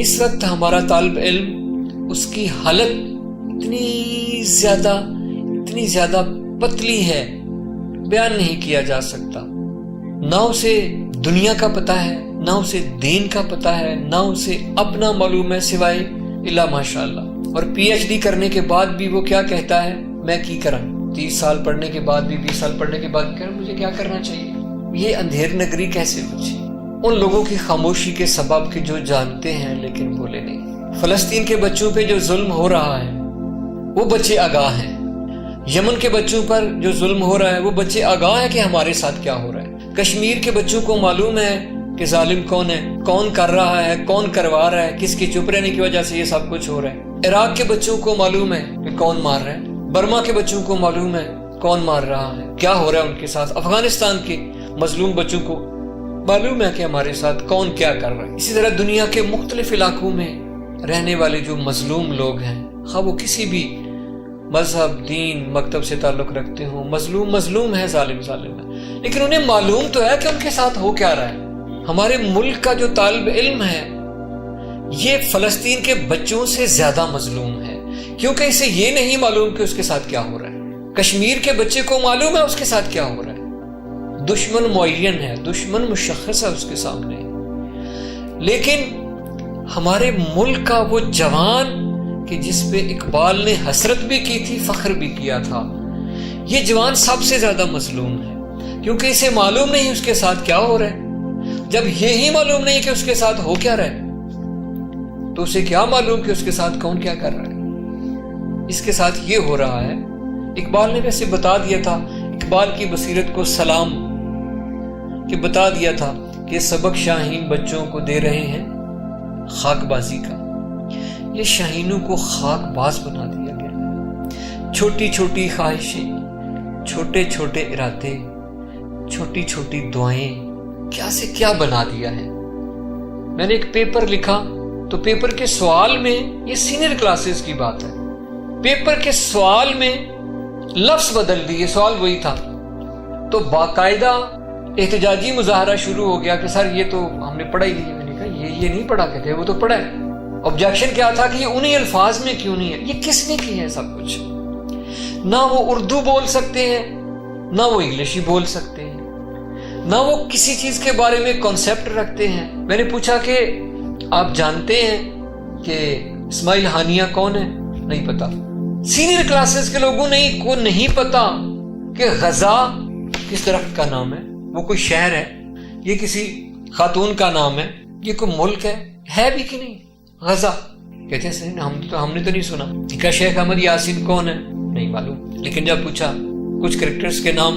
اس وقت ہمارا طالب علم، اس کی حالت اتنی زیادہ پتلی ہے، بیان نہیں کیا جا سکتا۔ نہ اسے دنیا کا پتہ ہے، نہ اسے دین کا پتہ ہے، نہ اسے اپنا معلوم ہے سوائے الا ماشاء اللہ۔ اور پی ایچ ڈی کرنے کے بعد بھی وہ کیا کہتا ہے، میں کی کروں، 30 سال پڑھنے کے بعد بھی، 20 سال پڑھنے کے بعد بھی مجھے کیا کرنا چاہیے۔ یہ اندھیر نگری کیسے بچی؟ ان لوگوں کی خاموشی کے سبب کہ جو جانتے ہیں لیکن بولے نہیں۔ فلسطین کے بچوں پہ جو ظلم ہو رہا ہے وہ بچے آگاہ ہیں، یمن کے بچوں پر جو ظلم ہو رہا ہے وہ بچے آگاہ ہیں کہ ہمارے ساتھ کیا ہو رہا ہے۔ کشمیر کے بچوں کو معلوم ہے کہ ظالم کون ہے، کون کر رہا ہے، کون کروا رہا ہے، کس کے چپ رہنے کی وجہ سے یہ سب کچھ ہو رہا ہے۔ عراق کے بچوں کو معلوم ہے کہ کون مار رہا ہے، برما کے بچوں کو معلوم ہے کون مار رہا ہے، کیا ہو رہا ہے ان کے ساتھ۔ افغانستان کے مظلوم بچوں کو معلوم ہے کہ ہمارے ساتھ کون کیا کر رہا ہے۔ اسی طرح دنیا کے مختلف علاقوں میں رہنے والے جو مظلوم لوگ ہیں، خواہ وہ کسی بھی مذہب، دین، مکتب سے تعلق رکھتے ہوں، مظلوم ہے، ظالم ہے، لیکن انہیں معلوم تو ہے کہ ان کے ساتھ ہو کیا رہا ہے۔ ہمارے ملک کا جو طالب علم ہے یہ فلسطین کے بچوں سے زیادہ مظلوم ہے، کیونکہ اسے یہ نہیں معلوم کہ اس کے ساتھ کیا ہو رہا ہے۔ کشمیر کے بچے کو معلوم ہے اس کے ساتھ کیا ہو رہا ہے، دشمن معین ہے، دشمن مشخص ہے اس کے سامنے، لیکن ہمارے ملک کا وہ جوان کہ جس پہ اقبال نے حسرت بھی کی تھی، فخر بھی کیا تھا، یہ جوان سب سے زیادہ مظلوم ہے، کیونکہ اسے معلوم نہیں اس کے ساتھ کیا ہو رہا ہے۔ جب یہی معلوم نہیں کہ اس کے ساتھ ہو کیا رہا ہے تو اسے کیا معلوم کہ اس کے ساتھ کون کیا کر رہا ہے۔ اس کے ساتھ یہ ہو رہا ہے۔ اقبال نے ویسے بتا دیا تھا، اقبال کی بصیرت کو سلام، کہ بتا دیا تھا کہ سبق شاہین بچوں کو دے رہے ہیں خاک بازی کا۔ یہ شاہینوں کو خاک باز بنا دیا گیا ہے۔ چھوٹی چھوٹی خواہشیں، چھوٹے چھوٹے ارادے، چھوٹی چھوٹی دعائیں، کیا سے کیا بنا دیا ہے۔ میں نے ایک پیپر لکھا تو پیپر کے سوال میں، یہ سینئر کلاسز کی بات ہے، پیپر کے سوال میں لفظ بدل دیے، سوال وہی تھا، تو باقاعدہ احتجاجی مظاہرہ شروع ہو گیا کہ سر یہ تو ہم نے پڑھا ہی نہیں ہے۔ میں نے کہا یہ نہیں پڑھا کہتے، وہ تو پڑھا ہے۔ آبجیکشن کیا تھا کہ یہ انہی الفاظ میں کیوں نہیں ہے؟ یہ کس نے کی ہے سب کچھ؟ نہ وہ اردو بول سکتے ہیں، نہ وہ انگلش ہی بول سکتے ہیں، نہ وہ کسی چیز کے بارے میں کانسیپٹ رکھتے ہیں۔ میں نے پوچھا کہ آپ جانتے ہیں کہ اسماعیل ہانیہ کون ہے؟ نہیں پتا۔ سینئر کلاسز کے لوگوں کو نہیں پتا کہ غزہ کس درخت کا نام ہے، وہ کوئی شہر ہے، یہ کسی خاتون کا نام ہے، یہ کوئی ملک ہے بھی کہ نہیں؟ غزہ کہتے ہیں صحیح، ہم نے تو نہیں سنا۔ کہا شیخ احمد یاسین کون ہے؟ نہیں معلوم، لیکن جب پوچھا کچھ کریکٹرز کے نام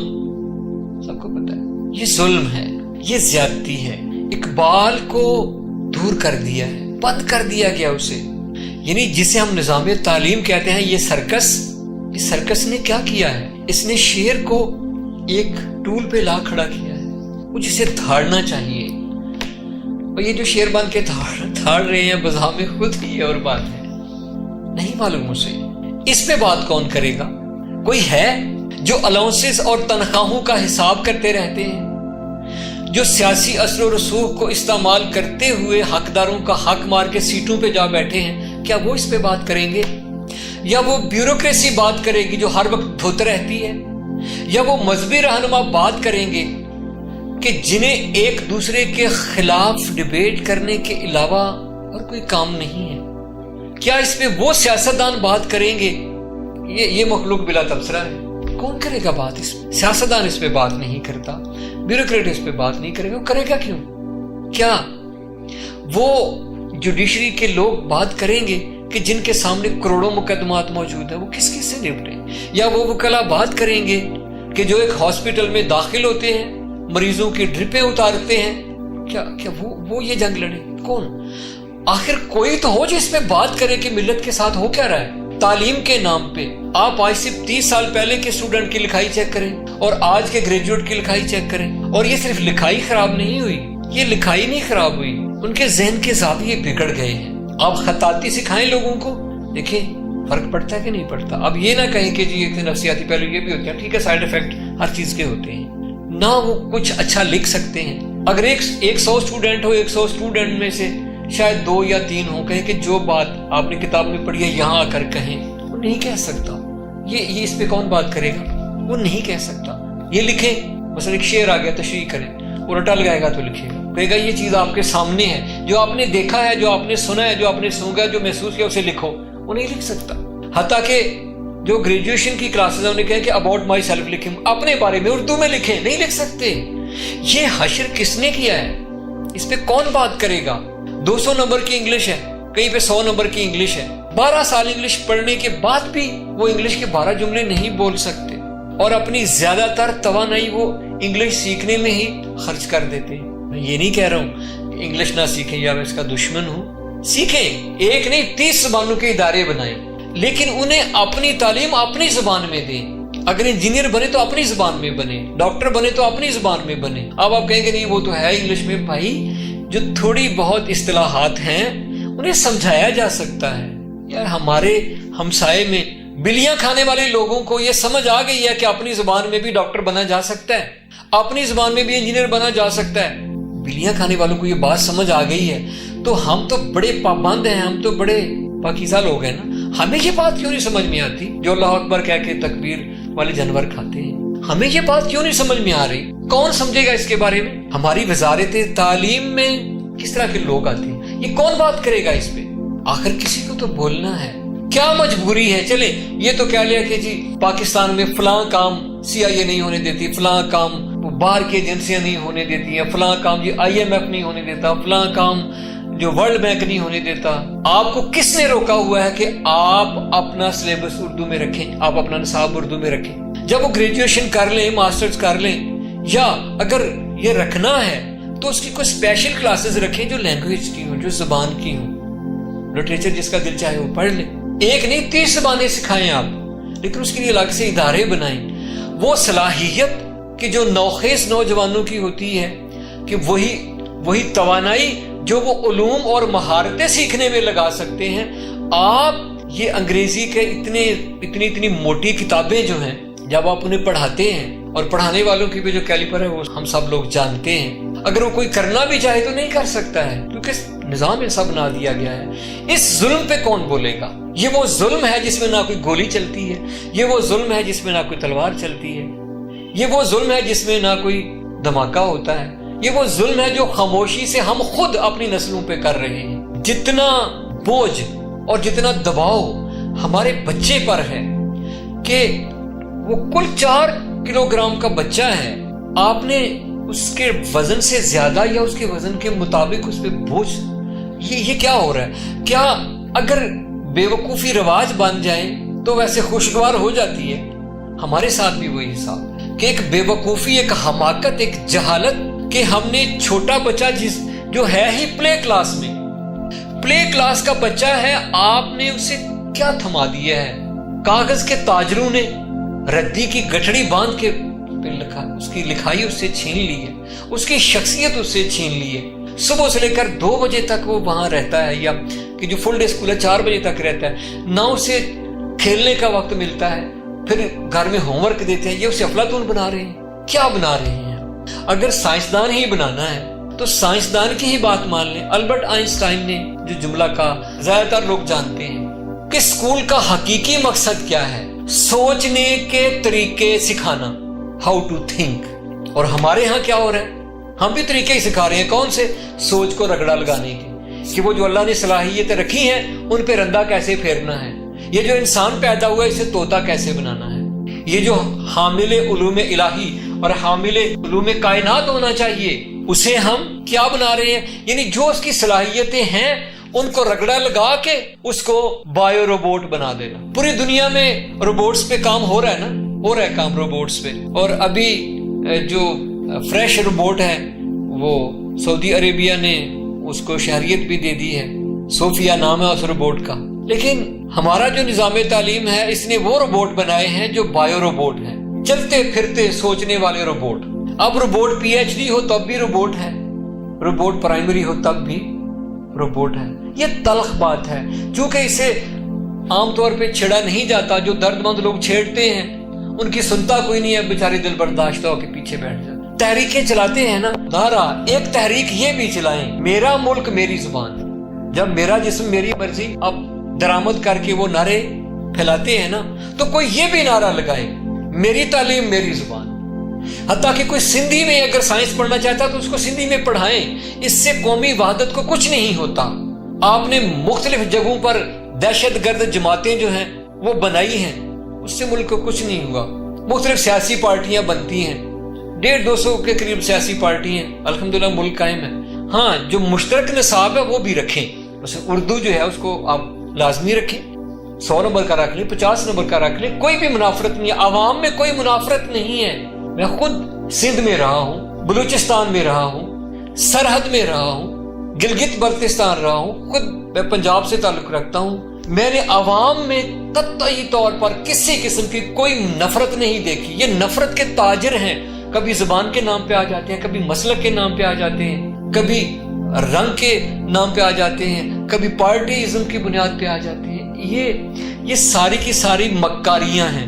سب کو پتا ہے۔ یہ ظلم ہے، یہ زیادتی ہے۔ اقبال کو دور کر دیا ہے، بند کر دیا گیا اسے، یعنی جسے ہم نظام تعلیم کہتے ہیں، یہ سرکس نے کیا کیا ہے؟ اس نے شعر کو ایک ٹول پہ لا کھڑا کیا ہے، وہ جسے دھاڑنا چاہیے، اور یہ جو شعر بن کے دھاڑ رہے ہیں بذام خود ہی اور بات ہے، نہیں معلوم اسے۔ اس پہ بات کون کرے گا؟ کوئی ہے جو الاؤنسز اور تنخواہوں کا حساب کرتے رہتے ہیں، جو سیاسی اثر و رسوخ کو استعمال کرتے ہوئے حقداروں کا حق مار کے سیٹوں پہ جا بیٹھے ہیں؟ کیا وہ اس پہ بات کریں گے؟ یا وہ بیوروکریسی بات کرے گی جو ہر وقت دھوت رہتی ہے؟ یا وہ مذہبی رہنما بات کریں گے کہ جنہیں ایک دوسرے کے خلاف ڈیبیٹ کرنے کے علاوہ اور کوئی کام نہیں ہے؟ کیا اس پہ وہ سیاستدان بات کریں گے؟ یہ مخلوق بلا تبصرہ ہے، کون کرے گا بات اس پہ؟ سیاستدان اس پہ بات نہیں کرتا، بیوروکریٹ اس پہ بات نہیں کرے گا، وہ کرے گا کیوں؟ کیا وہ جوڈیشری کے لوگ بات کریں گے کہ جن کے سامنے کروڑوں مقدمات موجود ہیں، وہ کس سے نپٹیں؟ یا وہ وکلا بات کریں گے کہ جو ایک ہاسپٹل میں داخل ہوتے ہیں، مریضوں کی ڈرپیں اتارتے ہیں، کیا وہ یہ جنگ لڑیں؟ کون؟ آخر کوئی تو ہو جو اس میں بات کرے کہ ملت کے ساتھ ہو کیا رہا ہے۔ تعلیم کے نام پہ آپ آج سے 30 سال پہلے کے اسٹوڈنٹ کی لکھائی چیک کریں اور آج کے گریجویٹ کی لکھائی چیک کریں، اور یہ صرف لکھائی خراب نہیں ہوئی، یہ لکھائی نہیں خراب ہوئی، ان کے ذہن کے زاویے بگڑ گئے ہیں۔ آپ خطاطی سکھائیں لوگوں کو، دیکھیں فرق پڑتا ہے کہ نہیں پڑتا۔ اب یہ نہ کہیں کہ جی ایک نفسیاتی پہلو یہ بھی ہوتے ہیں، ٹھیک ہے، سائیڈ ایفیکٹ ہر چیز کے ہوتے ہیں، نہ وہ کچھ اچھا لکھ سکتے ہیں۔ اگر 100 اسٹوڈنٹ ہو، 100 اسٹوڈنٹ میں سے شاید 2 یا 3 ہوں، کہیں کہ جو بات آپ نے کتاب میں پڑھی ہے یہاں آ کر کہیں، وہ نہیں کہہ سکتا۔ یہ اس پہ کون بات کرے گا؟ وہ نہیں کہہ سکتا۔ یہ لکھے، مثلا ایک شعر آ گیا، تشریح کرے، وہ رٹا لگائے گا تو لکھے گا، کہے گا یہ چیز آپ کے سامنے ہے، جو آپ نے دیکھا ہے، جو آپ نے سنا ہے، جو آپ نے سونگا، جو محسوس کیا، اسے لکھو۔ وہ نہیں لکھ سکتا۔ حتیٰ کہ جو گریجویشن کی کلاسز ہیں انہیں کہیں کہ اباؤٹ مائی سیلف لکھیں، اپنے بارے میں اردو میں لکھیں، نہیں لکھ سکتے۔ یہ حشر کس نے کیا ہے؟ اس پہ کون بات کرے گا؟ 200 نمبر کی انگلش ہے، کہیں پہ 100 نمبر کی انگلش ہے، 12 سال انگلش پڑھنے کے بعد بھی وہ انگلش کے 12 جملے نہیں بول سکتے، اور اپنی زیادہ تر توانائی وہ انگلش سیکھنے میں ہی خرچ کر دیتے ہیں۔ میں یہ نہیں کہہ رہا ہوں انگلش نہ سیکھیں یا میں اس کا دشمن ہوں، سیکھیں، ایک نہیں 30 زبانوں کے ادارے بنائیں، لیکن انہیں اپنی تعلیم اپنی زبان میں دیں۔ اگر انجینئر بنے تو اپنی زبان میں بنے، ڈاکٹر بنے تو اپنی زبان میں بنے۔ اب آپ کہیں گے نہیں وہ تو ہے انگلش میں، بھائی جو تھوڑی بہت اصطلاحات ہیں انہیں سمجھایا جا سکتا ہے۔ یار ہمارے ہمسائے میں بلیاں کھانے والے لوگوں کو یہ سمجھ آ گئی ہے کہ اپنی زبان میں بھی ڈاکٹر بنا جا سکتا ہے، اپنی زبان میں بھی انجینئر بنا جا سکتا ہے۔ بلیاں کھانے والوں کو یہ بات سمجھ آ گئی ہے، تو ہم تو بڑے پابند ہیں، ہم تو بڑے پاکیزہ لوگ ہیں نا، ہمیں یہ بات کیوں نہیں سمجھ میں آتی؟ جو اللہ اکبر کہہ کے تکبیر والے جانور کھاتے ہیں، ہمیں یہ بات کیوں نہیں سمجھ میں آ رہی؟ کون سمجھے گا اس کے بارے میں؟ ہماری وزارت تعلیم میں کس طرح کے لوگ آتے ہیں، یہ کون بات کرے گا اس پہ؟ آخر کسی کو تو بولنا ہے۔ کیا مجبوری ہے؟ چلے یہ تو کہہ لیا کہ جی پاکستان میں فلاں کام CIA نہیں ہونے دیتی، فلاں کام باہر کی ایجنسیاں نہیں ہونے دیتی ہیں، فلاں کام جی IMF نہیں ہونے دیتا، فلاں کام جو ورلڈ بینک نہیں ہونے دیتا۔ آپ کو کس نے روکا ہوا ہے کہ آپ اپنا سلیبس اردو میں رکھیں، آپ اپنا نصاب اردو میں رکھیں؟ جب وہ گریجویشن کر لیں، ماسٹرز کر لیں، یا اگر یہ رکھنا ہے تو اس کی کوئی اسپیشل کلاسز رکھیں جو لینگویج کی ہوں، جو زبان کی ہوں۔ لٹریچر جس کا دل چاہے وہ پڑھ لیں، ایک نہیں 30 زبانیں سکھائیں آپ، لیکن اس کے لیے الگ سے ادارے بنائیں۔ وہ صلاحیت کہ جو نوخیز نوجوانوں کی ہوتی ہے کہ وہی توانائی جو وہ علوم اور مہارتیں سیکھنے میں لگا سکتے ہیں۔ آپ یہ انگریزی کے اتنی موٹی کتابیں جو ہیں، جب آپ انہیں پڑھاتے ہیں، اور پڑھانے والوں کی بھی جو کیلیبر ہے وہ ہم سب لوگ جانتے ہیں، اگر وہ کوئی کرنا بھی چاہے تو نہیں کر سکتا ہے، کیونکہ نظام ایسا بنا دیا گیا ہے۔ اس ظلم پہ کون بولے گا؟ یہ وہ ظلم ہے جس میں نہ کوئی گولی چلتی ہے، یہ وہ ظلم ہے جس میں نہ کوئی تلوار چلتی ہے، یہ وہ ظلم ہے جس میں نہ کوئی دھماکہ ہوتا ہے، یہ وہ ظلم ہے جو خاموشی سے ہم خود اپنی نسلوں پہ کر رہے ہیں۔ جتنا بوجھ اور جتنا دباؤ ہمارے بچے پر ہے کہ وہ کل 4 کلو گرام کا بچہ ہے، آپ نے اس کے وزن سے زیادہ یا اس کے وزن کے مطابق اس پہ بوجھ، یہ کیا ہو رہا ہے؟ کیا اگر بے وقوفی رواج بن جائے تو ویسے خوشگوار ہو جاتی ہے؟ ہمارے ساتھ بھی وہی حساب کہ ایک بے وقوفی، ایک حماقت، ایک جہالت کہ ہم نے چھوٹا بچہ جو ہے ہی پلے کلاس کا بچہ ہے، آپ نے اسے کیا تھما دیا ہے؟ کاغذ کے تاجروں نے ردی کی گٹھڑی باندھ کے اس کی لکھائی اس سے چھین لی ہے، اس کی شخصیت اس سے چھین لی ہے۔ صبح سے لے کر 2 بجے تک وہ وہاں رہتا ہے، یا کہ جو فل ڈے اسکول ہے 4 بجے تک رہتا ہے، نہ اسے کھیلنے کا وقت ملتا ہے، پھر گھر میں ہوم ورک دیتے ہیں۔ یہ اسے افلاطون بنا رہے ہیں، کیا بنا رہے ہیں؟ اگر سائنسدان ہی بنانا ہے تو سائنسدان کی ہی بات مان لیں۔ البرٹ آئنسٹائن نے جو جملہ کہا زیادہ تر لوگ جانتے ہیں کہ اسکول کا حقیقی مقصد کیا ہے؟ سوچنے کے طریقے سکھانا، ہاؤ ٹو تھنک۔ اور ہمارے ہاں کیا ہو رہا ہے؟ ہم بھی طریقے ہی سکھا رہے ہیں، کون سے؟ سوچ کو رگڑا لگانے کے، کہ وہ جو اللہ نے صلاحیتیں رکھی ہیں ان پہ رندہ کیسے پھیرنا ہے، یہ جو انسان پیدا ہوا ہے اسے طوطا کیسے بنانا ہے، یہ جو حامل علوم الہی اور حامل علوم کائنات ہونا چاہیے اسے ہم کیا بنا رہے ہیں؟ یعنی جو اس کی صلاحیتیں ہیں ان کو رگڑا لگا کے اس کو بایو روبوٹ بنا دینا۔ پوری دنیا میں روبوٹس پہ کام ہو رہا ہے نا، ہو رہا ہے کام روبوٹس پہ، اور ابھی جو فریش روبوٹ ہے وہ سعودی عربیہ نے اس کو شہریت بھی دے دی ہے، صوفیہ نام ہے اس روبوٹ کا۔ لیکن ہمارا جو نظام تعلیم ہے اس نے وہ روبوٹ بنائے ہیں جو بایو روبوٹ ہیں، چلتے پھرتے سوچنے والے روبوٹ۔ اب روبوٹ PhD ہو تب بھی روبوٹ ہے، روبوٹ پرائمری ہو تب بھی روبوٹ ہے۔ یہ تلخ بات ہے، چونکہ اسے عام طور پہ چھیڑا نہیں جاتا۔ جو درد مند لوگ چھیڑتے ہیں ان کی سنتا کوئی نہیں ہے، بیچارے دل برداشتہ ہو کے پیچھے بیٹھ جاتے۔ تحریکیں چلاتے ہیں نا، نعرہ ایک تحریک یہ بھی چلائیں، میرا ملک میری زبان، جب میرا جسم میری مرضی اب درآمد کر کے وہ نعرے پھیلاتے ہیں نا، تو کوئی یہ بھی نعرہ لگائے میری تعلیم میری زبان. حتیٰ کہ کوئی سندھی میں اگر سائنس پڑھنا چاہتا تو اس کو سندھی میں پڑھائیں. اس سے قومی وحدت کو کچھ نہیں ہوتا. آپ نے مختلف جگہوں پر دہشت گرد جماعتیں جو ہیں وہ بنائی ہیں، اس سے ملک کو کچھ نہیں ہوا. مختلف سیاسی پارٹیاں بنتی ہیں، 150-200 کے قریب سیاسی پارٹی ہیں، الحمدللہ ملک قائم ہے. ہاں جو مشترک نصاب ہے وہ بھی رکھیں. مثلا اردو جو ہے اس کو آپ لازمی رکھیں، 100 نمبر کا رکھ لیں، 50 نمبر کا رکھ لیں. کوئی بھی منافرت نہیں ہے، عوام میں کوئی منافرت نہیں ہے. میں خود سندھ میں رہا ہوں، بلوچستان میں رہا ہوں، سرحد میں رہا ہوں، گلگت بلتستان رہا ہوں، خود میں پنجاب سے تعلق رکھتا ہوں. میں نے عوام میں قطعی طور پر کسی قسم کی کوئی نفرت نہیں دیکھی. یہ نفرت کے تاجر ہیں، کبھی زبان کے نام پہ آ جاتے ہیں، کبھی مسلک کے نام پہ آ جاتے ہیں، کبھی رنگ کے نام پہ آ جاتے ہیں، کبھی پارٹیزم کی بنیاد پہ آ جاتے ہیں. یہ ساری کی ساری مکاریاں ہیں،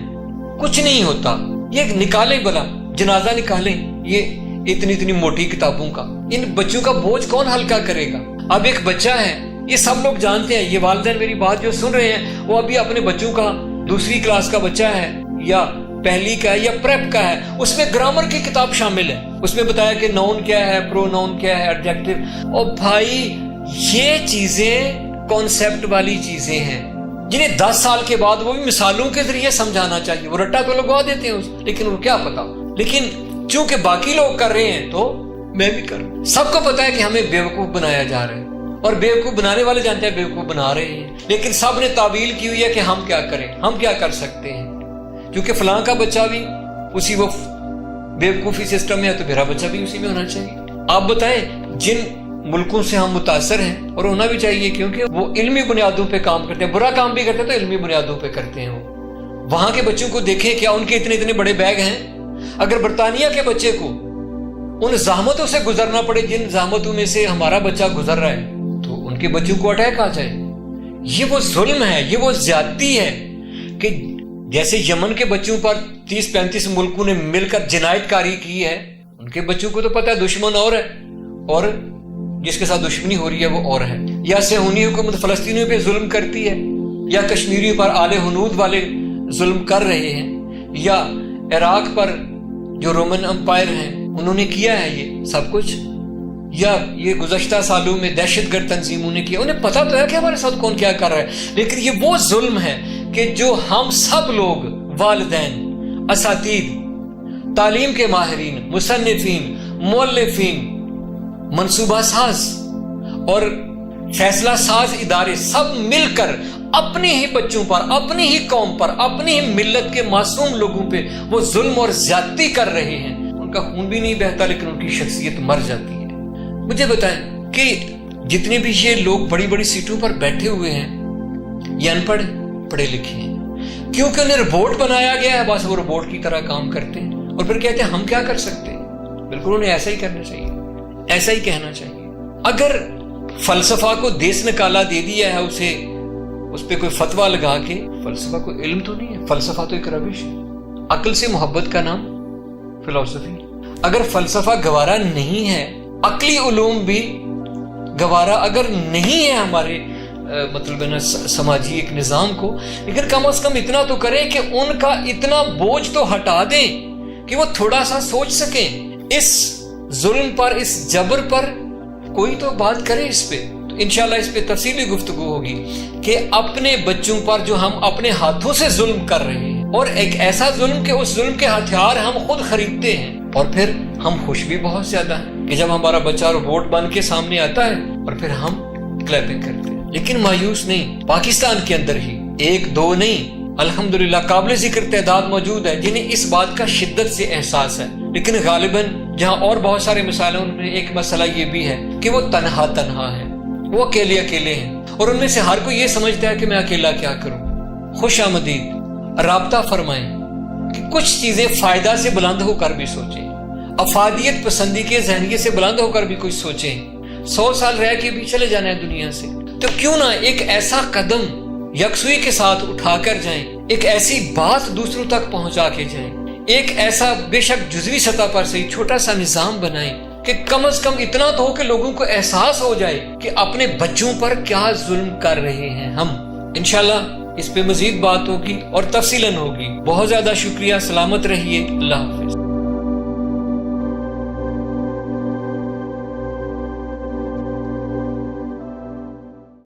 کچھ نہیں ہوتا. یہ نکالیں بلا جنازہ نکالیں یہ اتنی موٹی کتابوں کا. ان بچوں کا بوجھ کون ہلکا کرے گا؟ اب ایک بچہ ہے، یہ سب لوگ جانتے ہیں، یہ والدین میری بات جو سن رہے ہیں وہ ابھی اپنے بچوں کا 2 کلاس کا بچہ ہے یا پہلی کا ہے یا پریپ کا ہے، اس میں گرامر کی کتاب شامل ہے. اس میں بتایا کہ نون کیا ہے، پرو نون کیا ہے، ایڈجیکٹو. اور بھائی یہ چیزیں کانسیپٹ والی چیزیں ہیں جنہیں 10 سال کے بعد وہ بھی مثالوں کے ذریعے سمجھانا چاہیے. وہ رٹا تو لگوا دیتے ہیں لیکن وہ کیا پتا. لیکن چونکہ باقی لوگ کر رہے ہیں تو میں بھی کروں. سب کو پتا ہے کہ ہمیں بیوقوف بنایا جا رہا ہے اور بیوقوف بنانے والے جانتے ہیں بیوقوف بنا رہے ہیں. لیکن سب نے تعویل کی ہوئی ہے کہ ہم کیا کریں، ہم کیا کر سکتے ہیں. کیونکہ فلاں کا بچہ بھی اسی وہ بیوقوفی سسٹم میں ہے تو میرا بچہ بھی اسی میں ہونا چاہیے. آپ بتائیں جن ملکوں سے ہم متاثر ہیں، اور ہونا بھی چاہیے کیونکہ وہ علمی بنیادوں پہ کام کرتے ہیں، برا کام بھی کرتے ہیں تو علمی بنیادوں پہ کرتے ہیں. وہاں کے بچوں کو دیکھیں، کیا ان کے اتنے بڑے بیگ ہیں؟ اگر برطانیہ کے بچے کو ان زحمتوں سے گزرنا پڑے جن زحمتوں میں سے ہمارا بچہ گزر رہا ہے، تو ان کے بچوں کو اٹیک آ جائے. یہ وہ ظلم ہے، یہ وہ زیادتی ہے کہ جیسے یمن کے بچوں پر 30-35 ملکوں نے مل کر جنایت کاری کی ہے، ان کے بچوں کو تو پتہ ہے دشمن اور ہے اور جس کے ساتھ دشمنی ہو رہی ہے وہ اور ہے. یا صہیونی حکومت فلسطینیوں پہ ظلم کرتی ہے، یا کشمیریوں پر آل ہنود والے ظلم کر رہے ہیں، یا عراق پر جو رومن امپائر ہیں انہوں نے کیا ہے یہ سب کچھ، یا یہ گزشتہ سالوں میں دہشت گرد تنظیموں نے کیا. انہیں پتہ تو ہے کہ ہمارے ساتھ کون کیا کر رہا ہے. لیکن یہ وہ ظلم ہے کہ جو ہم سب لوگ، والدین، اساتید، تعلیم کے ماہرین، مصنفین، مؤلفین، منصوبہ ساز اور فیصلہ ساز ادارے سب مل کر اپنے ہی بچوں پر، اپنی ہی قوم پر، اپنی ہی ملت کے معصوم لوگوں پہ وہ ظلم اور زیادتی کر رہے ہیں. ان کا خون بھی نہیں بہتا لیکن ان کی شخصیت مر جاتی ہے. مجھے بتائیں کہ جتنے بھی یہ لوگ بڑی بڑی سیٹوں پر بیٹھے ہوئے ہیں یہ ان پڑھ پڑھے لکھے ہیں، کیونکہ انہیں روبوٹ بنایا گیا ہے، بس وہ روبوٹ کی طرح کام کرتے ہیں اور پھر کہتے ہیں ہم کیا کر سکتے ہیں. بالکل انہیں ایسا ہی کرنا چاہیے، ایسا ہی کہنا چاہیے. اگر فلسفہ کو دیس نکالا دے دیا ہے اسے، اس پہ کوئی فتویٰ لگا کے، فلسفہ کوئی علم تو نہیں ہے، فلسفہ تو ایک روش ہے. عقل سے محبت کا نام فلسفی. اگر فلسفہ گوارا نہیں ہے، عقلی علوم بھی گوارا اگر نہیں ہے ہمارے مطلب ہے نا سماجی ایک نظام کو، لیکن کم از کم اتنا تو کریں کہ ان کا اتنا بوجھ تو ہٹا دیں کہ وہ تھوڑا سا سوچ سکیں. اس ظلم پر، اس جبر پر کوئی تو بات کرے اس پہ. تو انشاءاللہ اس پہ تفصیلی گفتگو ہوگی کہ اپنے بچوں پر جو ہم اپنے ہاتھوں سے ظلم کر رہے ہیں، اور ایک ایسا ظلم کہ اس ظلم کے ہتھیار ہم خود خریدتے ہیں، اور پھر ہم خوش بھی بہت زیادہ ہیں کہ جب ہمارا بچہ روبوٹ بن کے سامنے آتا ہے اور پھر ہم کلیپنگ کرتے ہیں. لیکن مایوس نہیں، پاکستان کے اندر ہی 1-2 نہیں، الحمدللہ قابل ذکر تعداد موجود ہے جنہیں اس بات کا شدت سے احساس ہے. لیکن غالباً جہاں اور بہت سارے مسائل ہیں ان میں ایک مسئلہ یہ بھی ہے کہ وہ تنہا ہیں، وہ اکیلے ہیں، اور ان میں سے ہر کوئی یہ سمجھتا ہے کہ میں اکیلا کیا کروں. خوش آمدید، رابطہ فرمائیں کہ کچھ چیزیں فائدہ سے بلند ہو کر بھی سوچیں، افادیت پسندی کے ذہنیت سے بلند ہو کر بھی کچھ سوچیں. 100 سال رہ کے بھی چلے جانا ہے دنیا سے، تو کیوں نہ ایک ایسا قدم یکسوئی کے ساتھ اٹھا کر جائیں، ایک ایسی بات دوسروں تک پہنچا کے جائیں، ایک ایسا بے شک جزوی سطح پر سے چھوٹا سا نظام بنائیں کہ کم از کم اتنا تو ہو کہ لوگوں کو احساس ہو جائے کہ اپنے بچوں پر کیا ظلم کر رہے ہیں ہم. انشاءاللہ اس پہ مزید بات ہوگی اور تفصیلاً ہوگی. بہت زیادہ شکریہ. سلامت رہیے. اللہ حافظ.